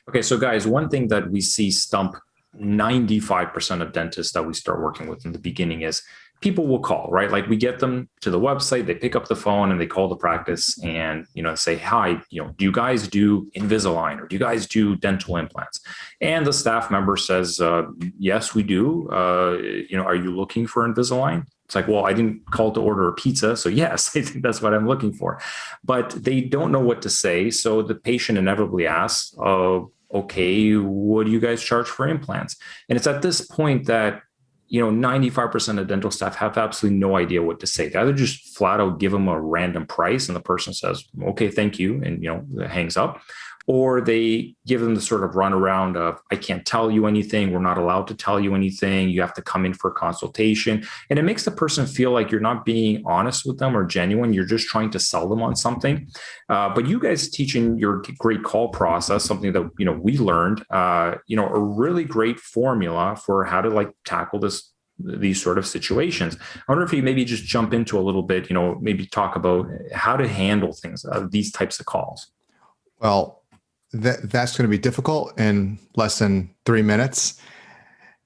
Okay, so guys, one thing that we see stump 95% of dentists that we start working with in the beginning is people will call, right? Like we get them to the website, they pick up the phone and they call the practice and, say, hi, do you guys do Invisalign or do you guys do dental implants? And the staff member says, yes, we do. Are you looking for Invisalign? It's like, well, I didn't call to order a pizza. So yes, I think that's what I'm looking for. But they don't know what to say. So the patient inevitably asks, okay, what do you guys charge for implants? And it's at this point that 95% of dental staff have absolutely no idea what to say. They either just flat out give them a random price and the person says, okay, thank you, and hangs up, or they give them the sort of runaround of, I can't tell you anything. We're not allowed to tell you anything. You have to come in for a consultation. And it makes the person feel like you're not being honest with them or genuine. You're just trying to sell them on something. But you guys teaching your great call process, something that, we learned, a really great formula for how to tackle these sort of situations. I wonder if you maybe just jump into a little bit, maybe talk about how to handle things, these types of calls. Well, that's going to be difficult in less than 3 minutes.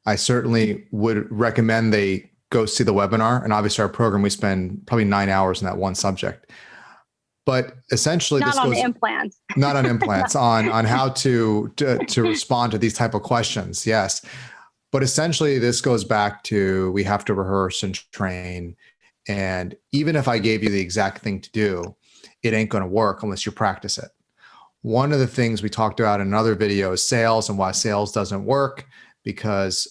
I certainly would recommend they go see the webinar. And obviously our program, we spend probably 9 hours on that one subject. But essentially, not on implants, on how to respond to these type of questions. Yes. But essentially, this goes back to, we have to rehearse and train. And even if I gave you the exact thing to do, it ain't going to work unless you practice it. One of the things we talked about in another video is sales and why sales doesn't work, because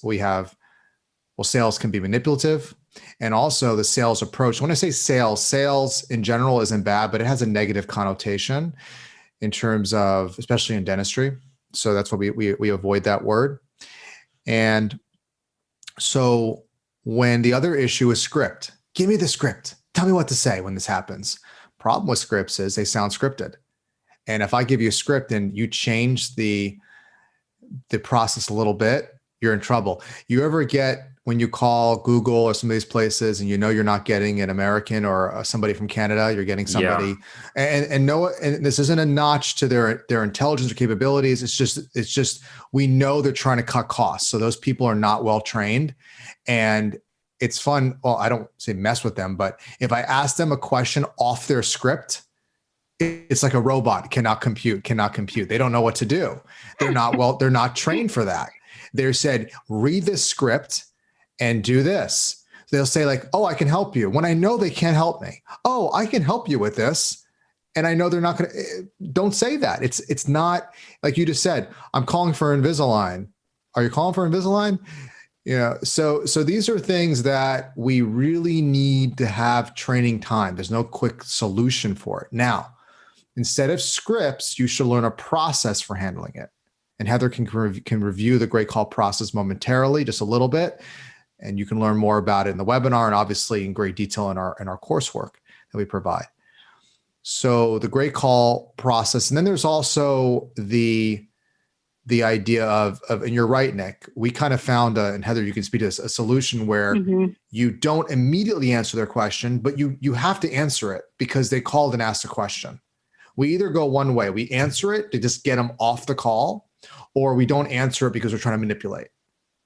sales can be manipulative. And also the sales approach. When I say sales in general isn't bad, but it has a negative connotation in terms of, especially in dentistry. So that's why we avoid that word. And so when the other issue is script, give me the script. Tell me what to say when this happens. Problem with scripts is they sound scripted. And if I give you a script and you change the process a little bit, you're in trouble. You ever get, when you call Google or some of these places and you're not getting an American or somebody from Canada, you're getting somebody, and this isn't a notch to their intelligence or capabilities. It's just, we know they're trying to cut costs. So those people are not well trained, and it's fun. Well, I don't say mess with them, but if I ask them a question off their script, it's like a robot cannot compute. They don't know what to do. They're not trained for that. They're said, read this script and do this. They'll say like, oh, I can help you, when I know they can't help me. Oh, I can help you with this. And I know they're not going to, don't say that. It's not like you just said, I'm calling for Invisalign. Are you calling for Invisalign? So these are things that we really need to have training time. There's no quick solution for it. Now, instead of scripts, you should learn a process for handling it. And Heather can review the great call process momentarily, just a little bit. And you can learn more about it in the webinar and obviously in great detail in our coursework that we provide. So the great call process. And then there's also the idea of, and you're right, Nick, we kind of found, and Heather, you can speak to this, a solution where you don't immediately answer their question, but you have to answer it because they called and asked a question. We either go one way, we answer it to just get them off the call, or we don't answer it because we're trying to manipulate.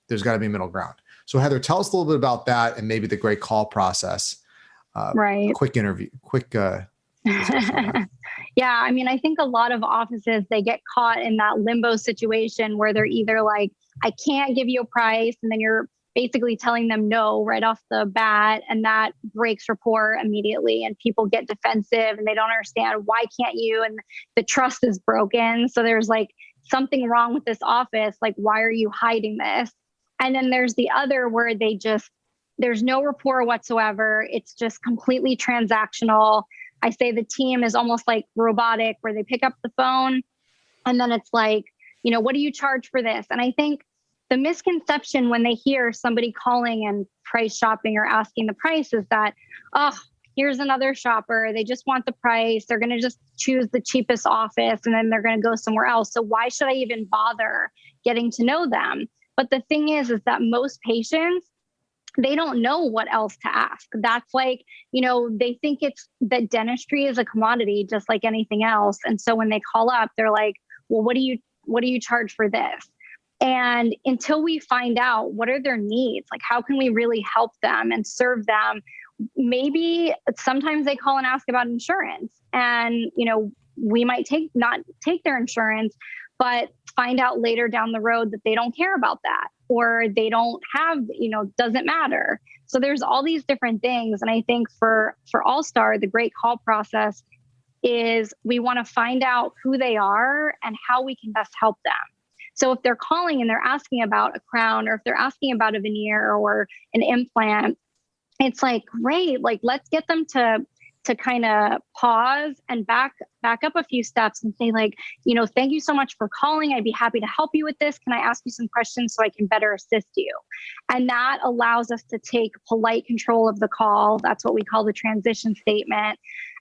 There's got to be a middle ground. So Heather, tell us a little bit about that and maybe the great call process. Right. Quick interview, Yeah. I mean, I think a lot of offices, they get caught in that limbo situation where they're either like, I can't give you a price. And then you're basically telling them no right off the bat. And that breaks rapport immediately. And people get defensive and they don't understand, why can't you? And the trust is broken. So there's like something wrong with this office. Like, why are you hiding this? And then there's the other where there's no rapport whatsoever. It's just completely transactional. I say the team is almost like robotic, where they pick up the phone and then it's like, what do you charge for this? And I think the misconception when they hear somebody calling and price shopping or asking the price is that, oh, here's another shopper. They just want the price. They're going to just choose the cheapest office and then they're going to go somewhere else. So why should I even bother getting to know them? But the thing is that most patients, they don't know what else to ask. That's like, they think it's that dentistry is a commodity, just like anything else. And so when they call up, they're like, well, what do you what do you charge for this? And until we find out what are their needs, like how can we really help them and serve them? Maybe sometimes they call and ask about insurance, and, we might not take their insurance, but find out later down the road that they don't care about that, or they don't have, doesn't matter. So there's all these different things. And I think for All-Star, the great call process is we want to find out who they are and how we can best help them. So if they're calling and they're asking about a crown, or if they're asking about a veneer or an implant, it's like, great, like let's get them to kind of pause and back up a few steps and say, like, thank you so much for calling. I'd be happy to help you with this. Can I ask you some questions so I can better assist you? And that allows us to take polite control of the call. That's what we call the transition statement.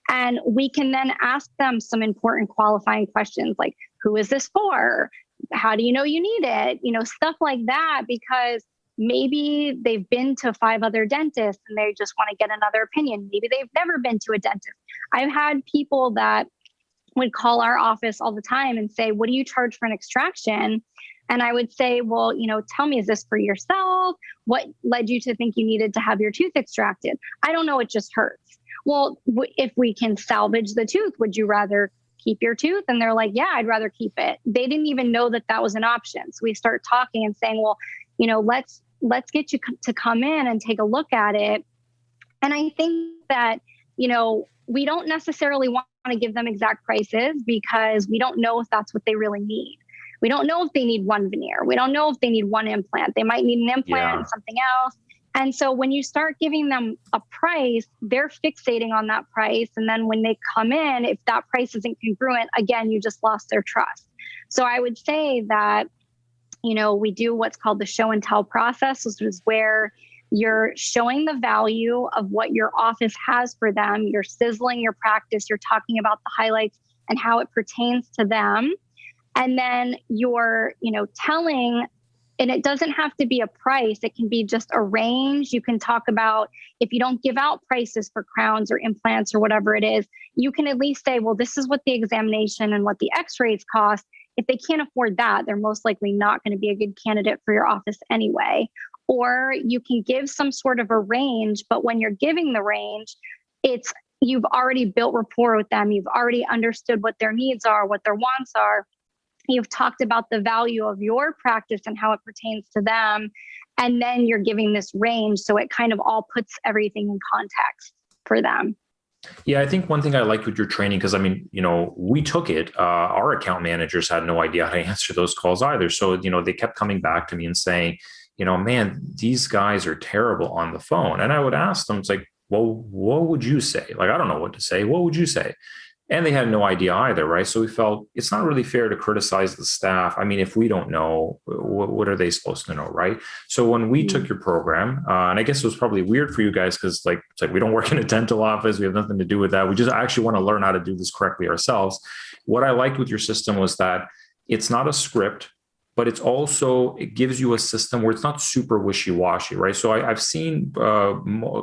And we can then ask them some important qualifying questions like, who is this for? How do you know you need it? Stuff like that, because maybe they've been to 5 other dentists and they just want to get another opinion. Maybe they've never been to a dentist. I've had people that would call our office all the time and say, what do you charge for an extraction? And I would say, well, tell me, is this for yourself? What led you to think you needed to have your tooth extracted? I don't know. It just hurts. Well, if we can salvage the tooth, would you rather keep your tooth? And they're like, yeah, I'd rather keep it. They didn't even know that was an option. So we start talking and saying, well, let's get you to come in and take a look at it. And I think that, we don't necessarily want to give them exact prices because we don't know if that's what they really need. We don't know if they need one veneer. We don't know if they need one implant. They might need an implant and something else. And so when you start giving them a price, they're fixating on that price. And then when they come in, if that price isn't congruent, again, you just lost their trust. So I would say that, we do what's called the show and tell process, which is where you're showing the value of what your office has for them. You're sizzling your practice. You're talking about the highlights and how it pertains to them. And then you're, telling, and it doesn't have to be a price. It can be just a range. You can talk about, if you don't give out prices for crowns or implants or whatever it is, you can at least say, well, this is what the examination and what the x-rays cost. If they can't afford that, they're most likely not going to be a good candidate for your office anyway. Or you can give some sort of a range, but when you're giving the range, you've already built rapport with them. You've already understood what their needs are, what their wants are. You've talked about the value of your practice and how it pertains to them. And then you're giving this range. So it kind of all puts everything in context for them. Yeah, I think one thing I liked with your training, because we took it, our account managers had no idea how to answer those calls either. So, they kept coming back to me and saying, man, these guys are terrible on the phone. And I would ask them, it's like, well, what would you say? Like, I don't know what to say. What would you say? And they had no idea either, right? So we felt it's not really fair to criticize the staff. I mean, if we don't know, what are they supposed to know, right? So when we took your program, and I guess it was probably weird for you guys because it's like we don't work in a dental office. We have nothing to do with that. We just actually want to learn how to do this correctly ourselves. What I liked with your system was that it's not a script, but it gives you a system where it's not super wishy-washy, right? So I've seen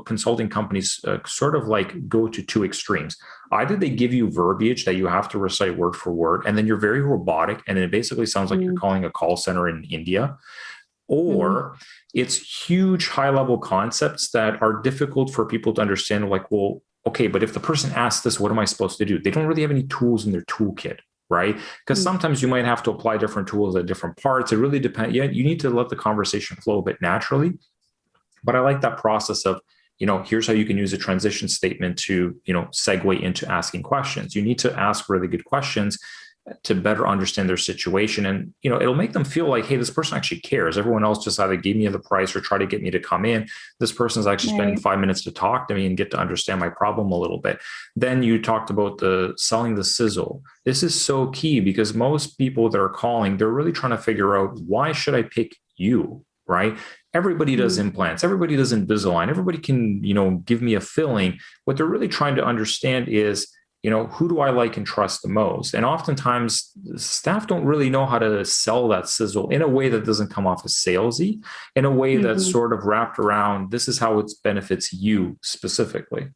consulting companies sort of like go to 2 extremes. Either they give you verbiage that you have to recite word for word, and then you're very robotic, and it basically sounds like you're calling a call center in India. Or it's huge high-level concepts that are difficult for people to understand, like, well, okay, but if the person asks this, what am I supposed to do? They don't really have any tools in their toolkit, right? Because sometimes you might have to apply different tools at different parts. It really depends. Yeah, you need to let the conversation flow a bit naturally. But I like that process of, here's how you can use a transition statement to, segue into asking questions. You need to ask really good questions to better understand their situation. And, it'll make them feel like, hey, this person actually cares. Everyone else just either gave me the price or try to get me to come in. This person's actually spending 5 minutes to talk to me and get to understand my problem a little bit. Then you talked about the selling the sizzle. This is so key because most people that are calling, they're really trying to figure out, why should I pick you, right? Everybody does implants. Everybody does Invisalign. Everybody can, give me a filling. What they're really trying to understand is, who do I like and trust the most? And oftentimes staff don't really know how to sell that sizzle in a way that doesn't come off as salesy, in a way that's sort of wrapped around, this is how it benefits you specifically.